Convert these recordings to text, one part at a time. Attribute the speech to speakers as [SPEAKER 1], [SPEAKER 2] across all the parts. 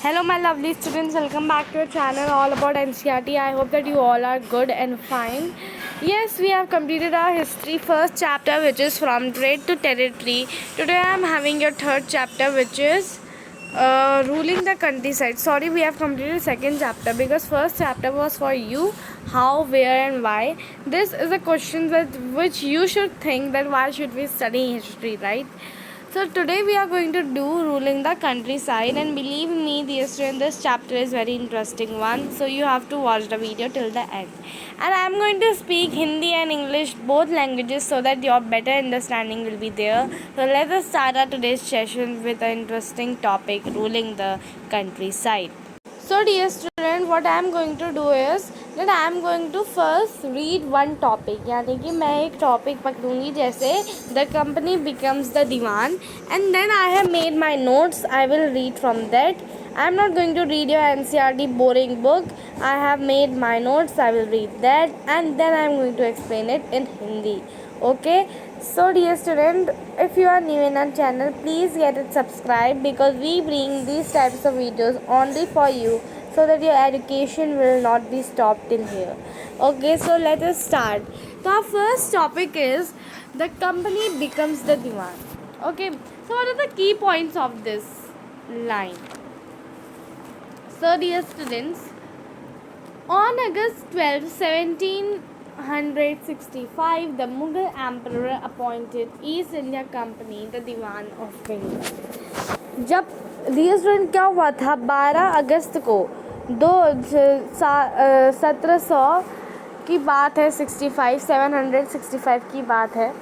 [SPEAKER 1] Hello my lovely students, welcome back to our channel all about NCERT. I hope that you all are good and fine. Yes, we have completed our history first chapter, which is from trade to territory. Today I am having your third chapter, which is ruling the countryside. Sorry, we have completed second chapter because first chapter was for you, how, where and why. This is a question with which you should think that why should we study history, right? So today we are going to do ruling the countryside, and believe me dear student, this chapter is very interesting one, so you have to watch the video till the end. And I am going to speak Hindi and English both languages so that your better understanding will be there. So let us start our today's session with an interesting topic, ruling the countryside. So dear student, what I am going to do is that I am going to first read one topic, यानी कि मैं एक topic पकड़ूंगी जैसे the company becomes the divan, and then I have made my notes. I will read from that. I am not going to read your NCERT boring book. I have made my notes. I will read that, and then I am going to explain it in Hindi. Okay. So dear student, if you are new in our channel, please get it subscribed because we bring these types of videos only for you so that your education will not be stopped in here. Okay, so let us start. So our first topic is the company becomes the divan. Okay, so what are the key points of this line? So dear students, on August 12, 1765, the Mughal Emperor appointed East India Company the Diwan of Bengal. जब dear student क्या हुआ था 12 अगस्त को 1700 की बात है, 765 की बात है.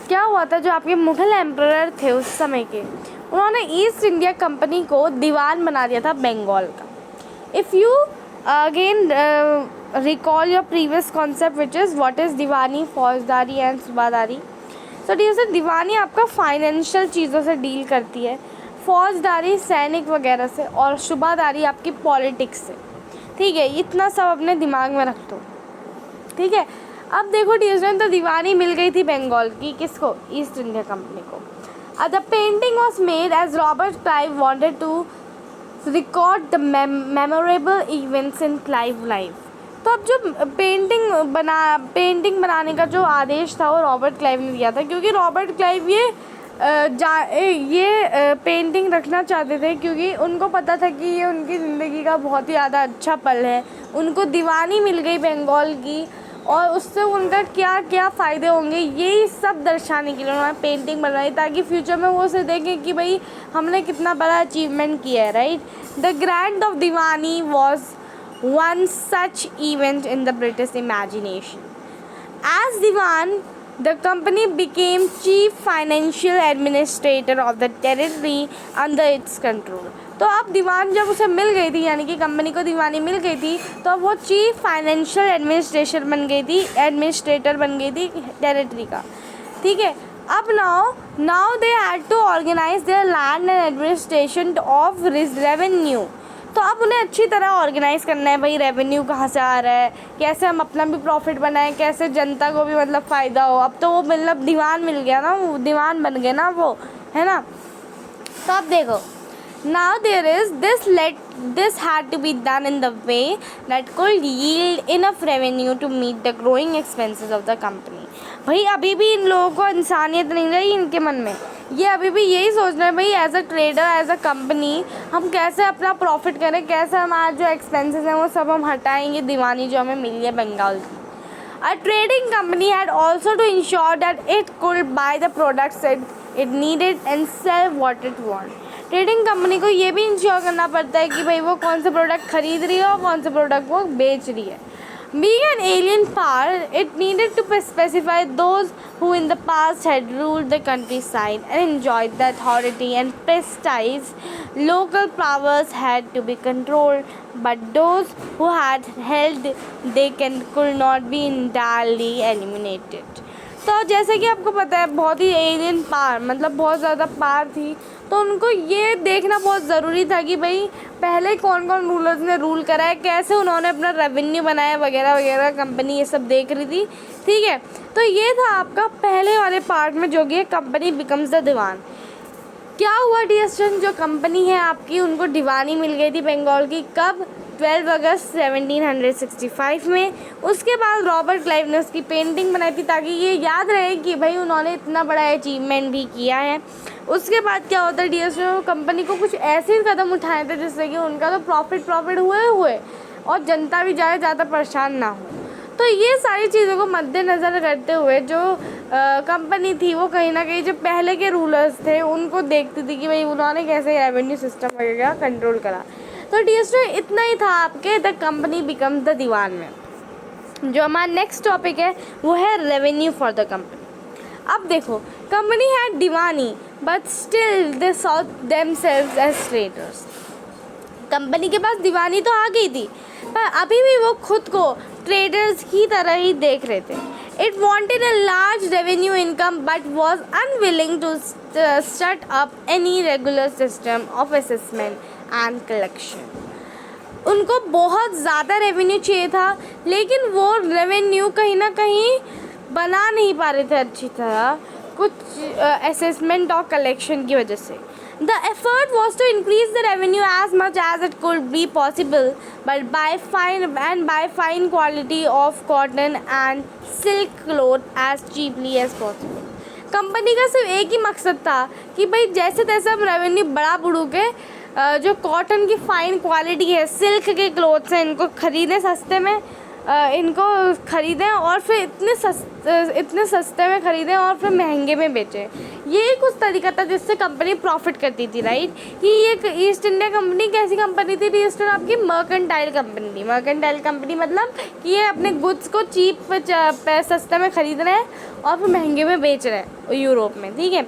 [SPEAKER 1] क्या हुआ था, जो आपके मुग़ल एम्परर थे उस समय के, उन्होंने ईस्ट इंडिया कंपनी को दीवान बना दिया था बंगाल का. If you again recall your previous concept, which is what is दीवानी, फौजदारी एंड सूबादारी. सो डियर सर, दीवानी आपका फाइनेंशियल चीज़ों से डील करती है, फौजदारी सैनिक वगैरह से, और सूबादारी आपकी पॉलिटिक्स से. ठीक है, इतना सब अपने दिमाग में रख दो. ठीक है, अब देखो डियर स्टूडेंट, तो दीवानी मिल गई थी बंगाल की, किसको? ईस्ट इंडिया कंपनी को. The painting was made as Robert Clive wanted to record the memorable events in Clive life. तो अब जो पेंटिंग बनाने का जो आदेश था वो रॉबर्ट क्लाइव ने दिया था, क्योंकि रॉबर्ट क्लाइव ये पेंटिंग रखना चाहते थे, क्योंकि उनको पता था कि ये उनकी ज़िंदगी का बहुत ही ज़्यादा अच्छा पल है. उनको दीवानी मिल गई बंगाल की, और उससे उनका क्या क्या फ़ायदे होंगे यही सब दर्शाने के लिए उन्होंने पेंटिंग बनवाई, ताकि फ्यूचर में वो उसे देखें कि भाई हमने कितना बड़ा अचीवमेंट किया है. Right. The grand of Deewani was one such event in the British imagination. As Diwan, the company became chief financial administrator of the territory under its control. तो अब दीवान जब उसे मिल गई थी, यानी कि कंपनी को दीवानी मिल गई थी, तो अब वो चीफ फाइनेंशियल एडमिनिस्ट्रेटर बन गई थी टेरिटरी का. ठीक है, अब now they had to organise their land and administration of revenue. तो अब उन्हें अच्छी तरह ऑर्गेनाइज़ करना है, भाई रेवेन्यू कहाँ से आ रहा है, कैसे हम अपना भी प्रॉफिट बनाएं, कैसे जनता को भी मतलब फ़ायदा हो. अब तो वो मतलब दीवान मिल गया ना, वो दीवान बन गए ना वो, है ना. तो अब देखो, now this had to be done in the way that could yield enough revenue to meet the growing expenses of the company. भाई अभी भी इन लोगों को इंसानियत नहीं रही इनके मन में, ये अभी भी यही सोच रहे हैं भाई as a trader, as a company हम कैसे अपना प्रॉफिट करें, कैसे हमारे जो एक्सपेंसेस हैं वो सब हम हटाएंगे दीवानी जो हमें मिली है बंगाल की. A trading company had also to ensure that it could buy the products it needed and sell what it wanted. Trading company को ये भी इंश्योर करना पड़ता है कि भाई वो कौन से प्रोडक्ट खरीद रही है और कौन से प्रोडक्ट वो बेच रही है. Being an alien power, it needed to specify those who in the past had ruled the countryside and enjoyed the authority and prestige. Local powers had to be controlled, but those who had held they could not be entirely eliminated. तो जैसे कि आपको पता है, बहुत ही alien power, मतलब बहुत ज़्यादा पावर थी, तो उनको ये देखना बहुत ज़रूरी था कि भाई पहले कौन कौन रूलर्स ने रूल करा है, कैसे उन्होंने अपना रेवेन्यू बनाया वगैरह वगैरह. कंपनी ये सब देख रही थी. ठीक है, तो ये था आपका पहले वाले पार्ट में, जो कि कंपनी बिकम्स द दीवान. क्या हुआ डियर स्टूडेंट, जो कंपनी है आपकी उनको दीवानी मिल गई थी बंगाल की, कब? 12 अगस्त 1765 में। उसके बाद रॉबर्ट क्लाइव ने उसकी पेंटिंग बनाई थी ताकि ये याद रहे कि भाई उन्होंने इतना बड़ा अचीवमेंट भी किया है। उसके बाद क्या होता है डियर स्टूडेंट, कंपनी को कुछ ऐसे कदम उठाए थे जिससे कि उनका तो प्रॉफिट हुए और जनता भी ज़्यादा परेशान ना हो। तो ये सारी चीज़ों को मद्देनज़र करते हुए जो कंपनी थी वो कहीं ना कहीं जो पहले के रूलर्स थे उनको देखती थी कि भाई उन्होंने कैसे रेवेन्यू सिस्टम वगैरह कंट्रोल करा। तो डियर स्टूडेंट इतना ही था आपके द कंपनी बिकम द दीवान में। जो हमारा नेक्स्ट टॉपिक है वो है रेवेन्यू फॉर द कंपनी। अब देखो, कंपनी है दीवानी but still they saw themselves as traders. Company के पास दीवानी तो आ गई थी पर अभी भी वो खुद को ट्रेडर्स की तरह ही देख रहे थे। It wanted a large revenue income but was unwilling to set up any regular system of assessment and collection. उनको बहुत ज़्यादा रेवेन्यू चाहिए था लेकिन वो रेवेन्यू कहीं ना कहीं बना नहीं पा रहे थे अच्छी तरह, कुछ असेसमेंट और कलेक्शन की वजह से। The effort was to increase the revenue as much as it could be possible, but by fine quality of cotton and silk cloth as cheaply as possible. Company का सिर्फ एक ही मकसद था कि भाई जैसे तैसे हम रेवेन्यू बढ़ू के जो कॉटन की फाइन क्वालिटी है, सिल्क के क्लोथ्स हैं, इनको ख़रीदें सस्ते में, इनको ख़रीदें और फिर इतने सस्ते में ख़रीदें और फिर महंगे में बेचें। ये कुछ तरीका था जिससे कंपनी प्रॉफिट करती थी, राइट। कि ये ईस्ट इंडिया कंपनी कैसी कंपनी थी? ईस्ट इंडिया आपकी मर्केंटाइल कंपनी थी। मर्केंटाइल कंपनी मतलब कि ये अपने गुड्स को चीप सस्ते में ख़रीद रहे हैं और फिर महंगे में बेच रहे हैं यूरोप में, ठीक है।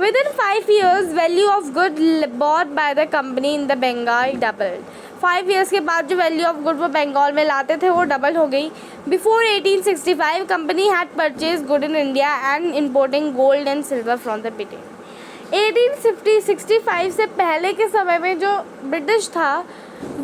[SPEAKER 1] Within 5 years, value of goods bought by the company in the Bengal doubled. 5 years के बाद जो वैल्यू ऑफ गुड वो बंगाल में लाते थे वो डबल हो गई। Before 1865 company had purchase good in India and importing gold and silver from the Britain. 1865 से पहले के समय में जो ब्रिटिश था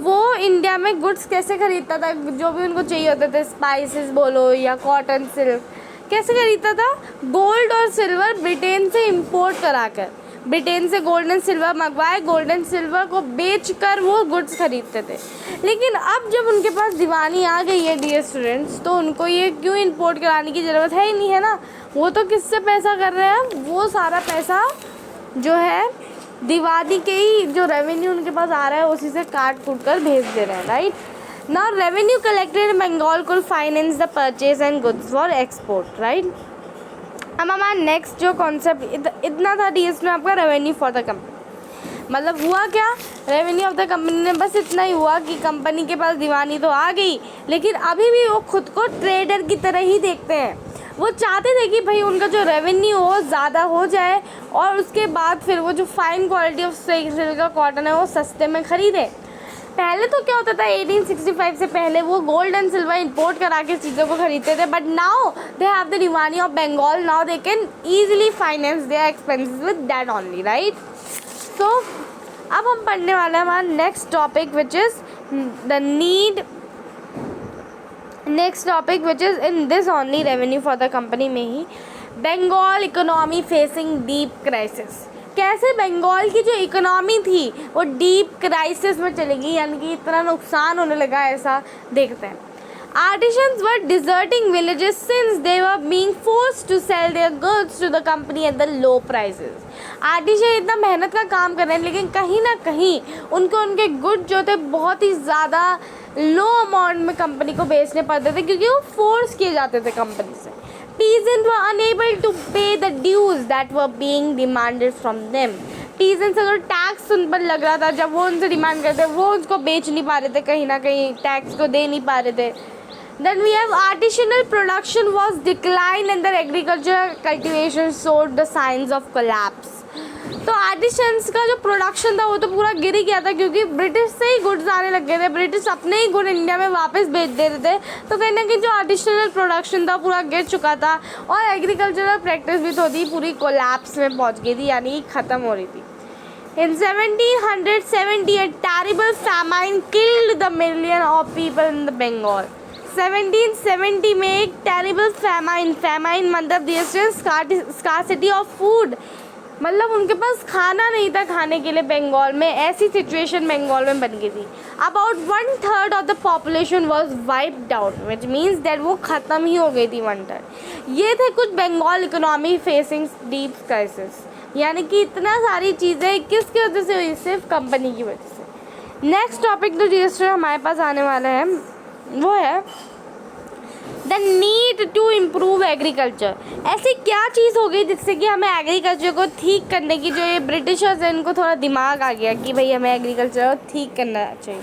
[SPEAKER 1] वो इंडिया में गुड्स कैसे खरीदता था, जो भी उनको चाहिए होते थे, स्पाइसेस बोलो या कॉटन, सिल्क, कैसे खरीदता था? गोल्ड और सिल्वर ब्रिटेन से इंपोर्ट कराकर, ब्रिटेन से गोल्ड एंड सिल्वर मंगवाए, गोल्ड एंड सिल्वर को बेचकर वो गुड्स खरीदते थे। लेकिन अब जब उनके पास दीवानी आ गई है डियर स्टूडेंट्स, तो उनको ये क्यों इंपोर्ट कराने की ज़रूरत है ही नहीं, है ना। वो तो किससे पैसा कर रहे हैं? वो सारा पैसा जो है दीवानी के ही जो रेवेन्यू उनके पास आ रहा है उसी से काट कूट कर भेज दे रहे हैं, right. Now revenue collected in Bengal could finance the purchase and goods for export, right? अब हमारा नेक्स्ट जो कॉन्सेप्ट इतना था डीएस में आपका रेवेन्यू फॉर द कंपनी। मतलब हुआ क्या, रेवेन्यू ऑफ द कंपनी ने बस इतना ही हुआ कि कंपनी के पास दीवानी तो आ गई लेकिन अभी भी वो खुद को ट्रेडर की तरह ही देखते हैं। वो चाहते थे कि भाई उनका जो रेवेन्यू हो ज़्यादा हो जाए और उसके बाद फिर वो जो फाइन क्वालिटी ऑफ सिल्क का कॉटन है वो सस्ते में ख़रीदे। पहले तो क्या होता था 1865 से पहले वो गोल्ड एंड सिल्वर इंपोर्ट करा के चीज़ों को खरीदते थे, but now they have the Diwani of Bengal, now they can easily finance their expenses with that only, right. So अब हम पढ़ने वाले हैं हमारा next topic which is the need, next topic which is in this only revenue for the company में ही, Bengal economy facing deep crisis. कैसे बंगाल की जो इकोनॉमी थी वो डीप क्राइसिस में चली गई, यानी कि इतना नुकसान होने लगा, ऐसा देखते हैं। Artisans were deserting villages since they were being forced to sell their goods to the company at the low prices. Artisan इतना मेहनत का काम कर रहे हैं लेकिन कहीं ना कहीं उनको उनके गुड जो थे बहुत ही ज़्यादा लो अमाउंट में कंपनी को बेचने पड़ते थे क्योंकि वो फोर्स किए जाते थे कंपनी से। Peasants were unable to pay the dues that were being demanded from them. Peasants अगर टैक्स उन पर लग रहा था, जब वो उनसे डिमांड करते वो उसको बेच नहीं पा रहे थे, कहीं ना कहीं टैक्स को दे नहीं पा रहे थे। Then we have artisanal production was declined and the agricultural cultivation showed the signs of collapse. तो आर्टिशंस का जो प्रोडक्शन था वो तो पूरा गिर ही गया था क्योंकि ब्रिटिश से ही गुड्स आने लग गए थे, ब्रिटिश अपने ही गुड इंडिया में वापस भेज दे रहे थे, तो कहीं ना कहीं जो आर्टिशनल प्रोडक्शन था पूरा गिर चुका था और एग्रीकल्चरल प्रैक्टिस भी तो थी पूरी कोलैप्स में पहुंच गई थी, यानी ख़त्म हो रही थी। In 1770 a terrible famine killed the million of people in the Bengal. 1770 में एक टेरिबल फैमाइन मतलब स्कार्सिटी ऑफ फूड मतलब उनके पास खाना नहीं था खाने के लिए बंगाल में, ऐसी सिचुएशन बंगाल में बन गई थी। About 1/3 of the population was wiped out, which means that वो ख़त्म ही हो गई थी 1/3। ये थे कुछ Bengal economy facing deep crisis, यानी कि इतना सारी चीज़ें किसकी वजह से हुई, सिर्फ कंपनी की वजह से। नेक्स्ट टॉपिक जो रजिस्टर हमारे पास आने वाला है वो है the need to improve agriculture. ऐसी क्या चीज़ हो गई जिससे कि हमें एग्रीकल्चर को ठीक करने की, जो ये ब्रिटिशर्स हैं इनको थोड़ा दिमाग आ गया कि भाई हमें एग्रीकल्चर को ठीक करना चाहिए।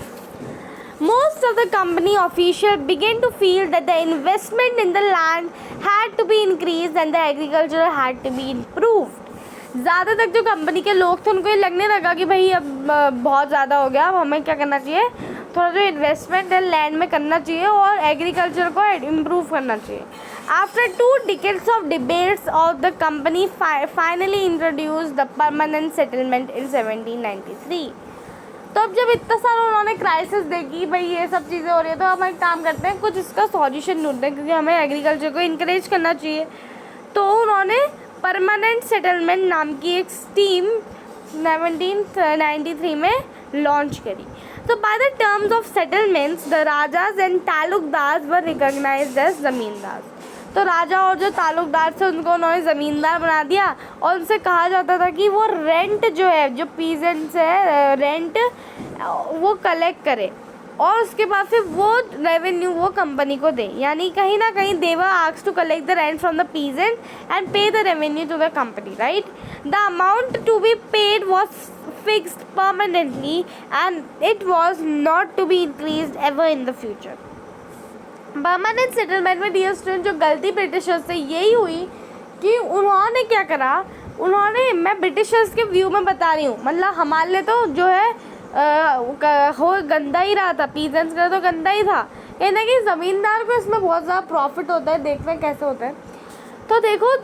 [SPEAKER 1] Most of the company officials began to feel that the investment in the land had to be increased and the agriculture had to be improved. ज़्यादातर जो कंपनी के लोग थे उनको ये लगने लगा कि भाई अब बहुत ज़्यादा हो गया, अब हमें क्या करना चाहिए, थोड़ा जो इन्वेस्टमेंट है लैंड में करना चाहिए और एग्रीकल्चर को इम्प्रूव करना चाहिए। After 2 decades of debates of the company finally introduced the permanent settlement in 1793। तो अब जब इतना सारा उन्होंने क्राइसिस देखी, भाई ये सब चीज़ें हो रही है, तो हम एक काम करते हैं, कुछ इसका सॉल्यूशन ढूंढते हैं, क्योंकि हमें एग्रीकल्चर को इनकरेज करना चाहिए। तो उन्होंने परमानेंट सेटलमेंट नाम की एक स्कीम 1793 में लॉन्च करी। तो by the terms of settlements the rajas and taluqdar were recognised as zamindar. तो राजा और जो तालुकदार थे उनको उन्होंने ज़मींदार बना दिया और उनसे कहा जाता था कि वो रेंट जो है, जो पीजेंट्स है रेंट वो कलेक्ट करे और उसके बाद फिर वो रेवेन्यू वो कंपनी को दे। यानी कहीं ना कहीं they were asked to collect the rent from the peasant and pay the revenue to the company, right. The amount to be paid was fixed permanently and it was not to be increased ever in the future. Permanent settlement में dear student जो गलती Britishers से यही हुई कि उन्होंने क्या करा, उन्होंने, मैं ब्रिटिशर्स के व्यू में बता रही हूँ, मतलब हमारे लिए तो जो है हो गंदा ही रहा था, पीजेंट्स का तो गंदा ही था, कहीं ना कहीं ज़मींदार को इसमें बहुत ज़्यादा प्रॉफिट होता है। देखना कैसे होता है। तो देखो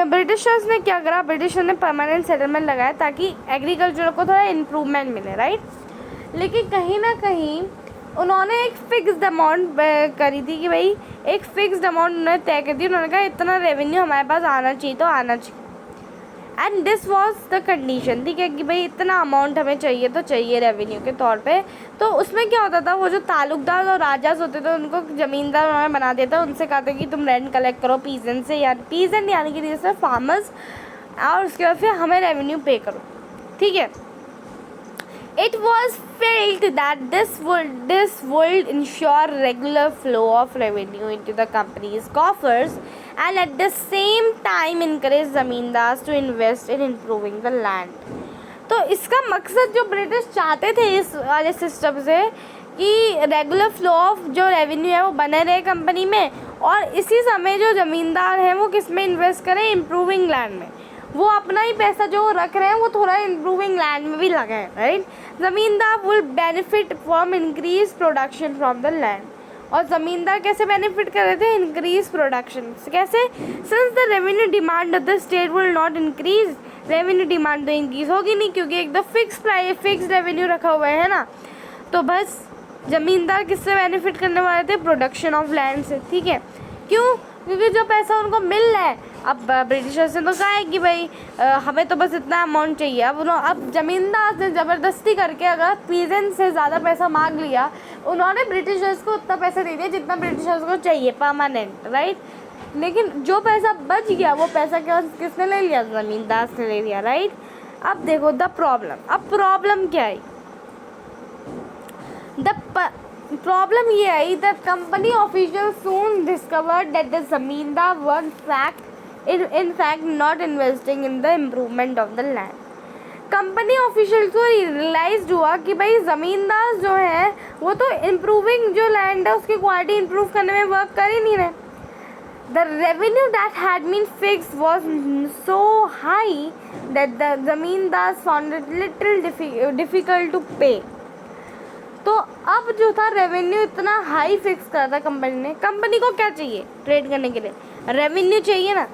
[SPEAKER 1] ब्रिटिशर्स ने क्या करा, ब्रिटिशर्स ने परमानेंट सेटलमेंट लगाया ताकि एग्रीकल्चर को थोड़ा इम्प्रूवमेंट मिले, राइट। लेकिन कहीं ना कहीं उन्होंने एक फिक्स्ड अमाउंट करी थी कि भाई एक फिक्स्ड अमाउंट उन्होंने तय कर दी, उन्होंने कहा इतना रेवेन्यू हमारे पास आना चाहिए तो आना चाहिए, and this was the condition, ठीक है, कि भाई इतना अमाउंट हमें चाहिए तो चाहिए रेवेन्यू के तौर पे। तो उसमें क्या होता था, वो जो तालुकदार और राजास होते थे उनको ज़मींदार उन्होंने बना दिया था, उनसे कहा था कि तुम रेंट कलेक्ट करो पीजेंट से, या पीजेंट यानी कि जैसे फार्मर्स, और उसके बाद फिर हमें रेवेन्यू पे करो, ठीक है। It was felt that this would ensure regular flow of revenue into the company's coffers and at the same time encourage zamindars to invest in improving the land। तो इसका मकसद जो ब्रिटिश चाहते थे इस वाले सिस्टम से कि रेगुलर फ्लो ऑफ जो रेवेन्यू है वो बने रहे कंपनी में, और इसी समय जो ज़मींदार हैं वो किस में इन्वेस्ट करें, इम्प्रूविंग लैंड में। वो अपना ही पैसा जो रख रहे हैं वो थोड़ा इम्प्रूविंग लैंड में भी लगाएं, राइट। ज़मींदार will benefit from increase production from the land. और ज़मींदार कैसे बेनिफिट कर रहे थे, इंक्रीज प्रोडक्शन कैसे, since the revenue demand of the state will not increase, revenue demand तो इंक्रीज होगी नहीं क्योंकि एकदम फिक्स रेवेन्यू रखा हुआ है ना। तो बस ज़मींदार किससे बेनिफिट करने वाले थे, प्रोडक्शन ऑफ लैंड से, ठीक है। क्यों, क्योंकि जो पैसा उनको मिल रहा है, अब ब्रिटिशर्स ने तो कहा है कि भाई हमें तो बस इतना अमाउंट चाहिए। अब ज़मींदार ने ज़बरदस्ती करके अगर पीजेंट से ज़्यादा पैसा मांग लिया, उन्होंने ब्रिटिशर्स को उतना पैसा दे दिया जितना ब्रिटिशर्स को चाहिए परमानेंट, राइट। लेकिन जो पैसा बच गया वो पैसा किसने ले लिया, ज़मींदार ने ले लिया, राइट। अब देखो द प्रॉब्लम, अब प्रॉब्लम क्या है, प्रॉब्लम ये I that company official soon discovered that the zamindar were in fact not investing in the improvement of the land। Company official को रियलाइज हुआ कि भाई ज़मींदार जो है वो तो इम्प्रूविंग जो लैंड है उसकी क्वालिटी इम्प्रूव करने में वर्क कर ही नहीं रहे। The revenue that had been fixed was so high that the zamindar found it little difficult to pay. तो अब जो था रेवेन्यू इतना हाई फिक्स करा था कंपनी ने, कंपनी को क्या चाहिए ट्रेड करने के लिए, रेवेन्यू चाहिए ना,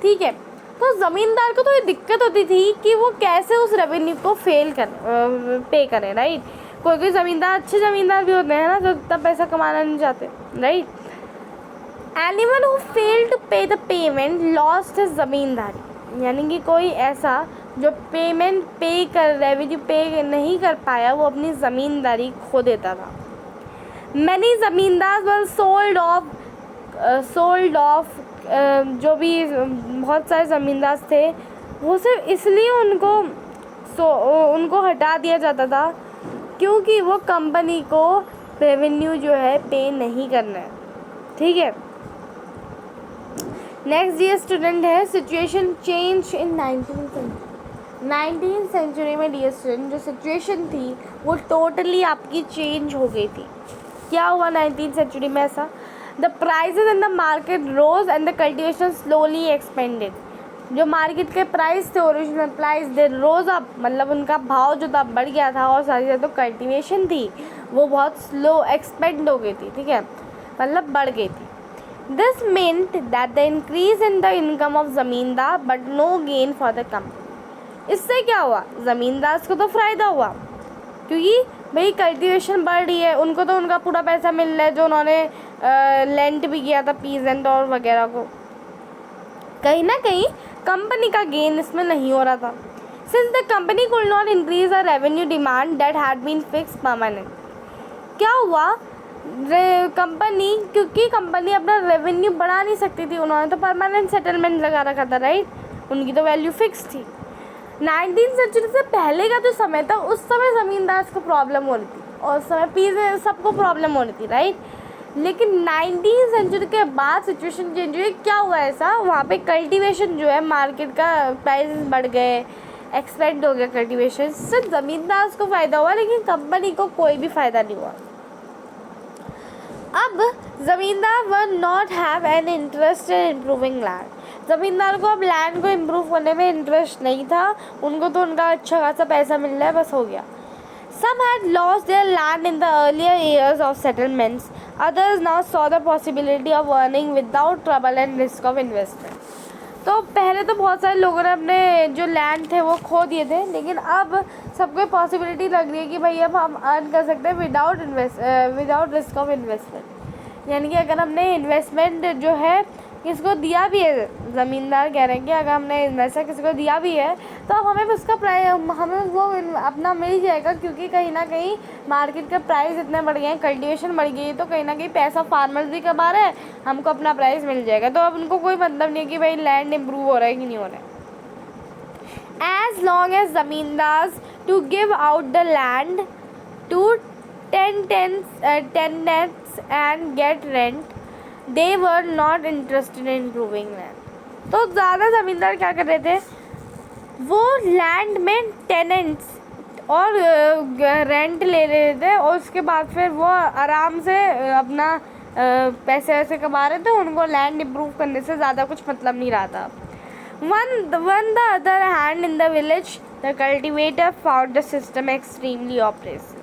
[SPEAKER 1] ठीक है। तो ज़मींदार को तो ये दिक्कत होती थी कि वो कैसे उस रेवेन्यू को पे करें, राइट। कोई ज़मींदार अच्छे ज़मींदार भी होते हैं ना जो इतना पैसा कमाना नहीं चाहते, right. Anyone who failed to pay the payment lost his zamindari. यानी कि कोई ऐसा जो रेवेन्यू पे नहीं कर पाया, वो अपनी ज़मींदारी खो देता था। मैनी ज़मींदार वर सोल्ड ऑफ जो भी बहुत सारे ज़मींदार थे, वो सिर्फ इसलिए उनको हटा दिया जाता था क्योंकि वो कंपनी को रेवेन्यू जो है पे नहीं करना है। ठीक है, नेक्स्ट डियर स्टूडेंट है situation change in 19th century में। डियर स्टूडेंट, जो सिचुएशन थी वो टोटली आपकी चेंज हो गई थी। क्या हुआ 19th सेंचुरी में ऐसा? The prices in the market rose and the cultivation slowly expanded. जो मार्केट के प्राइस थे, original price they rose up, मतलब उनका भाव जो था बढ़ गया था, और सारी जो कल्टिवेशन थी वो बहुत स्लो एक्सपेंड हो गई थी। ठीक है, मतलब बढ़ गई थी। This meant that the increase in the income of ज़मींदार but no gain for the company। इससे क्या हुआ? ज़मींदार को तो फ़ायदा हुआ क्योंकि भाई कल्टीवेशन बढ़ रही है, उनको तो उनका पूरा पैसा मिल रहा है जो उन्होंने लेंट भी किया था पीजेंट और वगैरह को। कहीं ना कहीं कंपनी का गेन इसमें नहीं हो रहा था। Since the company could not increase the revenue demand that had been fix permanent. क्या हुआ? क्योंकि कंपनी अपना रेवेन्यू बढ़ा नहीं सकती थी, उन्होंने तो परमानेंट सेटलमेंट लगा रखा था, राइट? उनकी तो वैल्यू फिक्स थी। 19th सेंचुरी से पहले का जो समय था, उस समय ज़मींदार को प्रॉब्लम हो रही थी और उस समय पीजे सबको प्रॉब्लम हो रही थी, राइट? लेकिन 19th सेंचुरी के बाद सिचुएशन चेंज हुई। क्या हुआ ऐसा? वहाँ पे कल्टीवेशन जो है, मार्केट का प्राइसेस बढ़ गए, एक्सपेंड हो गया कल्टीवेशन, सिर्फ ज़मींदार को फ़ायदा हुआ लेकिन कंपनी को कोई भी फ़ायदा नहीं हुआ। अब ज़मींदार were not have an interest in improving land. ज़मींदार को अब लैंड को इम्प्रूव करने में इंटरेस्ट नहीं था, उनको तो उनका अच्छा खासा पैसा मिल रहा है, बस हो गया। Some had lost their land in the earlier years of settlements. Others now saw the possibility of earning without trouble and risk of investment. तो पहले तो बहुत सारे लोगों ने अपने जो लैंड थे वो खो दिए थे, लेकिन अब सबको पॉसिबिलिटी लग रही है कि भाई अब हम अर्न कर सकते हैं विदाउट रिस्क ऑफ इन्वेस्टमेंट। यानी कि अगर हमने इन्वेस्टमेंट जो है किसको दिया भी है, ज़मींदार कह रहे हैं कि अगर हमने इन्वेस्टर किसी को दिया भी है तो अब हमें उसका हमें वो अपना मिल जाएगा, क्योंकि कहीं ना कहीं मार्केट का प्राइस इतने बढ़ गए हैं, कल्टीवेशन बढ़ गई है, तो कहीं ना कहीं पैसा फार्मर्स भी कमा रहे हैं, हमको अपना प्राइस मिल जाएगा। तो अब उनको कोई मतलब नहीं है कि भाई लैंड इम्प्रूव हो रहा है कि नहीं हो रहा है। As long as zamindars to give out the land to tenants and get rent, they were not interested in improving land। तो ज़्यादा ज़मींदार क्या कर रहे थे, वो लैंड में टेनेंट्स और रेंट ले रहे थे और उसके बाद फिर वो आराम से अपना पैसे वैसे कमा रहे थे, उनको लैंड इम्प्रूव करने से ज़्यादा कुछ मतलब नहीं रहा था। One the other hand in the village the cultivator found the system extremely oppressive.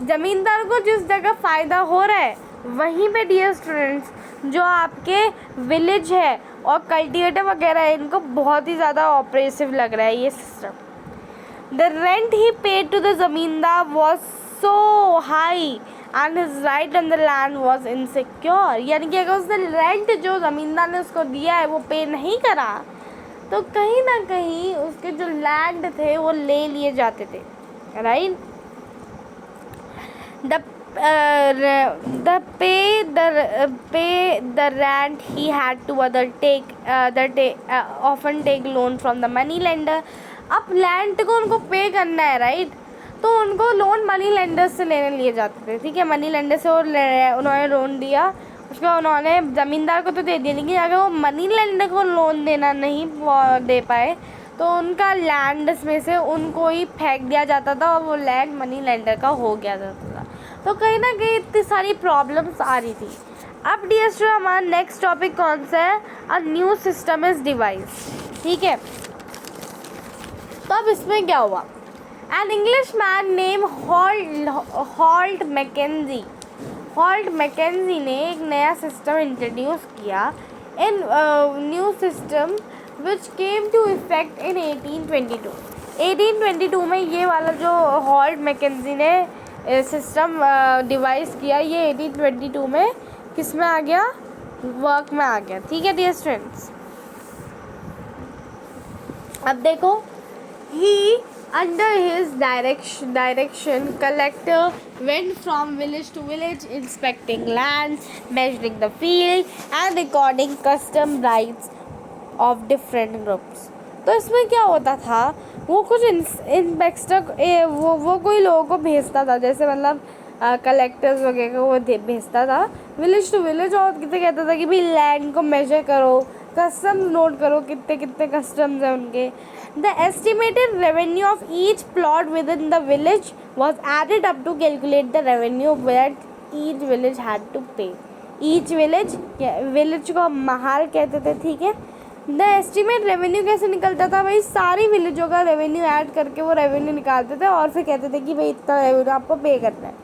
[SPEAKER 1] ज़मींदार को जिस जगह फ़ायदा हो रहा है वहीं पे डियर स्टूडेंट्स जो आपके विलेज है और कल्टीवेटर वगैरह है, इनको बहुत ही ज़्यादा ऑपरेसिव लग रहा है ये system. The rent he paid to the zamindar was so high and his right on the land was insecure. यानी कि अगर उसने रेंट जो ज़मींदार ने उसको दिया है वो पे नहीं करा तो कहीं ना कहीं उसके जो लैंड थे वो ले लिए जाते थे, right? the rent he had to often take loan from the money lender। अब लैंड को उनको पे करना है, राइट? तो उनको लोन मनी लेंडर से लेने लिए जाते थे, ठीक है? मनी लेंडर से उन्होंने लोन दिया, उसको उन्होंने ज़मींदार को तो दे दिया, लेकिन अगर वो मनी लेंडर को लोन देना नहीं दे पाए तो उनका लैंड में से उनको ही फेंक दिया जाता था और वो लैंड मनी लेंडर का हो गया था। तो कहीं ना कहीं इतनी सारी प्रॉब्लम्स आ रही थी। अब डियर स्टूडेंट हमारा नेक्स्ट टॉपिक कौन सा है? A new system is devise, ठीक है? तो अब इसमें क्या हुआ? An English man name Holt Mackenzie ने एक नया सिस्टम इंट्रोड्यूस किया in new system which came to effect in 1822 में। ये वाला जो हॉल्ट मैकेंजी ने सिस्टम डिवाइस किया, ये 1822 में किस में आ गया? वर्क में आ गया, ठीक है डियर स्टूडेंट्स? अब देखो, he under his direction collector went from village to village inspecting land, measuring the field and recording custom rights of different groups. तो इसमें क्या होता था, वो कुछ इंस्पेक्टर वो कोई लोगों को भेजता था, जैसे मतलब कलेक्टर्स वगैरह को वो भेजता था विलेज टू विलेज, और कितने कहता था कि भाई लैंड को मेजर करो, कस्टम्स नोट करो, कितने कितने कस्टम्स हैं उनके. The estimated revenue of each plot within the village was added up to calculate the revenue that each village had to pay. Each village को महाल कहते थे, ठीक है. द एस्टिमेट रेवेन्यू कैसे निकलता था भाई, सारी विलेजों का रेवेन्यू ऐड करके वो रेवेन्यू निकालते थे और फिर कहते थे कि भाई इतना रेवेन्यू आपको पे करना है.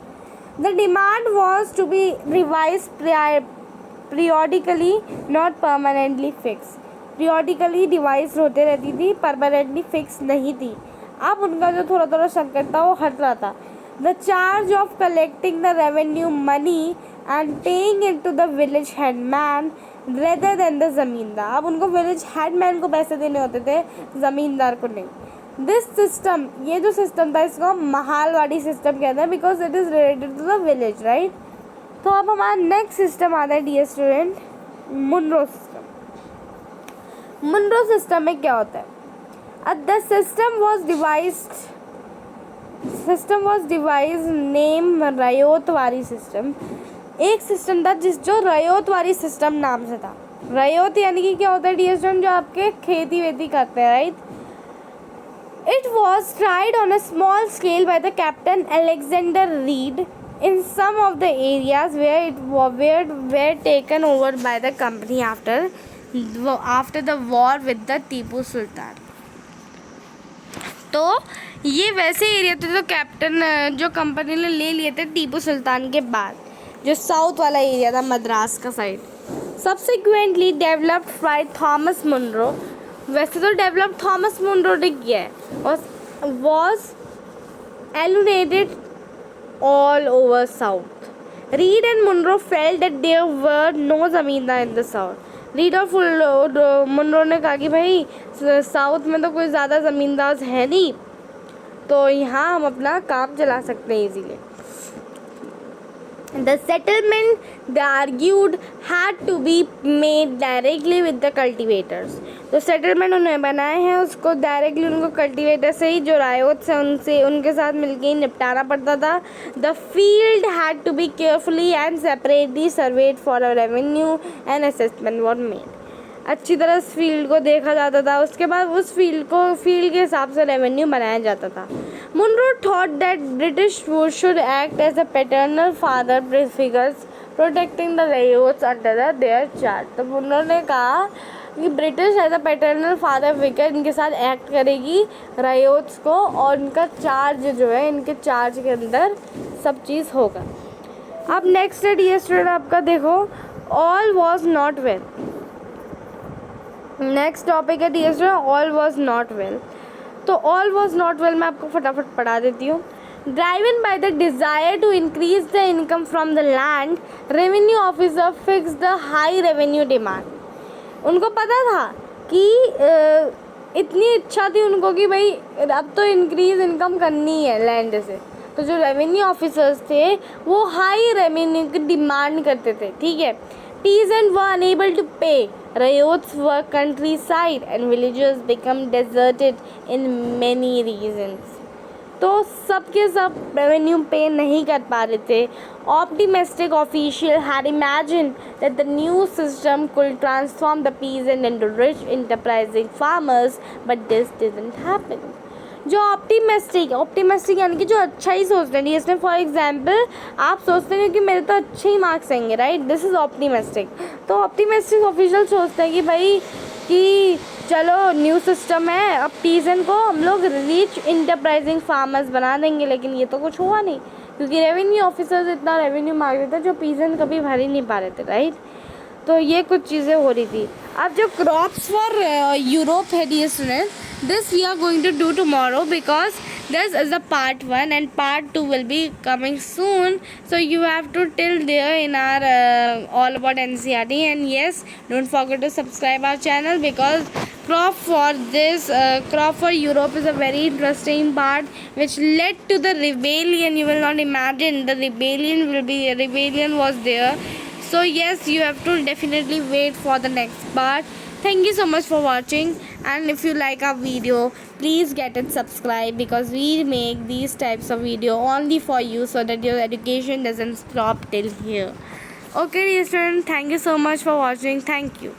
[SPEAKER 1] The demand was to be revise periodically not permanently fixed. periodically revise होते रहती थी, परमानेंटली फिक्स नहीं थी. अब उनका जो थोड़ा थोड़ा संकट था वो हट रहा था. The charge of collecting the revenue money and paying it to the village headman rather than the zamindar. अब उनको विलेज हेडमैन को पैसे देने होते थे, ज़मींदार को नहीं. दिस सिस्टम, ये जो सिस्टम था इसको महालवाड़ी सिस्टम कहते हैं, because it is related to the village, right. तो अब हमारा नेक्स्ट सिस्टम आता है dear student, Munro system. Munro system में क्या होता है, the system was devised name Ryotwari system. एक सिस्टम था जो रयोतवारी सिस्टम नाम से था. रयोत यानी कि क्या होता है डियर स्टूडेंट, जो आपके खेती वेती करते हैं, right. It was tried on a small scale by the captain Alexander read in some of the areas where it were taken over by the company after the war with the Tipu Sultan. तो ये वैसे area थे जो जो company ने ले लिए थे टीपू सुल्तान के बाद, जो साउथ वाला एरिया था मद्रास का side. Subsequently developed by Thomas Munro. वैसे तो डेवलप थॉमस मुनरो ने किया है, वॉज एलुनेटेड all over south. Reed and Munro felt that there were no zamindar in the south. Read और मुनरो ने कहा कि भाई साउथ में तो कोई ज़्यादा ज़मींदार है नहीं, तो यहाँ हम अपना काम चला सकते हैं easily. The settlement, they argued, had to be made directly with the cultivators. तो सेटलमेंट उन्होंने बनाए हैं उसको डायरेक्टली उनको कल्टिवेटर से ही, जो रायोत से उनके साथ मिलकर ही निपटाना पड़ता था. The field had to be carefully and separately surveyed for a revenue and assessment was made. अच्छी तरह इस फील्ड को देखा जाता था, उसके बाद उस फील्ड के हिसाब से रेवेन्यू बनाया जाता था. Munro thought that British should act as a paternal father figures protecting the ryots under their charge. तो मुनरो ने कहा कि British as a paternal father figure इनके साथ एक्ट करेगी रयोट्स को, और इनका चार्ज जो है, इनके चार्ज के अंदर सब चीज़ होगा. अब नेक्स्ट है डियर स्टूडेंट आपका देखो, all was not well. Next topic है dear student, all was not well. तो ऑल वॉज नॉट वेल मैं आपको फटाफट पढ़ा देती हूँ. Driven by the desire to increase the income from the land, revenue officer fix the high revenue demand. उनको पता था कि इतनी इच्छा थी उनको कि भाई अब तो इंक्रीज इनकम करनी है लैंड से, तो जो रेवेन्यू ऑफिसर्स थे वो हाई रेवेन्यू की डिमांड करते थे, ठीक है. Peasants were unable to pay. Riots were countryside and villages become deserted in many regions. तो सबके सब रेवेन्यू पे नहीं कर पा रहे थे. Optimistic official had imagined that the new system could transform the peasant into rich, enterprising farmers, but this didn't happen. जो ऑप्टिमिस्टिक यानी कि जो अच्छा ही सोचते हैं. इसमें फॉर एग्जांपल आप सोचते हैं कि मेरे तो अच्छे ही मार्क्स आएंगे, राइट, दिस इज़ ऑप्टिमिस्टिक. तो ऑप्टिमिस्टिक ऑफिशियल सोचते हैं कि भाई कि चलो न्यू सिस्टम है, अब पीजन को हम लोग रिच इंटरप्राइजिंग फार्मर्स बना देंगे. लेकिन ये तो कुछ हुआ नहीं, क्योंकि रेवेन्यू ऑफिसर्स इतना रेवेन्यू मांग रहे थे जो पीजन कभी भर ही नहीं पा रहे थे, राइट. तो ये कुछ चीज़ें हो रही थी. अब जो क्रॉप्स फॉर यूरोप है dear student, this we are going to do tomorrow, because This is the part 1 and part 2 will be coming soon. So you have to till there in our all about NCERT. And yes, don't forget to subscribe our channel, because crop for this crop for Europe is a very interesting part which led to the rebellion. You will not imagine the rebellion was there. So yes, you have to definitely wait for the next part. Thank you so much for watching, and if you like our video, please get it subscribed, because we make these types of video only for you, so that your education doesn't stop till here. Okay dear students, thank you so much for watching. Thank you.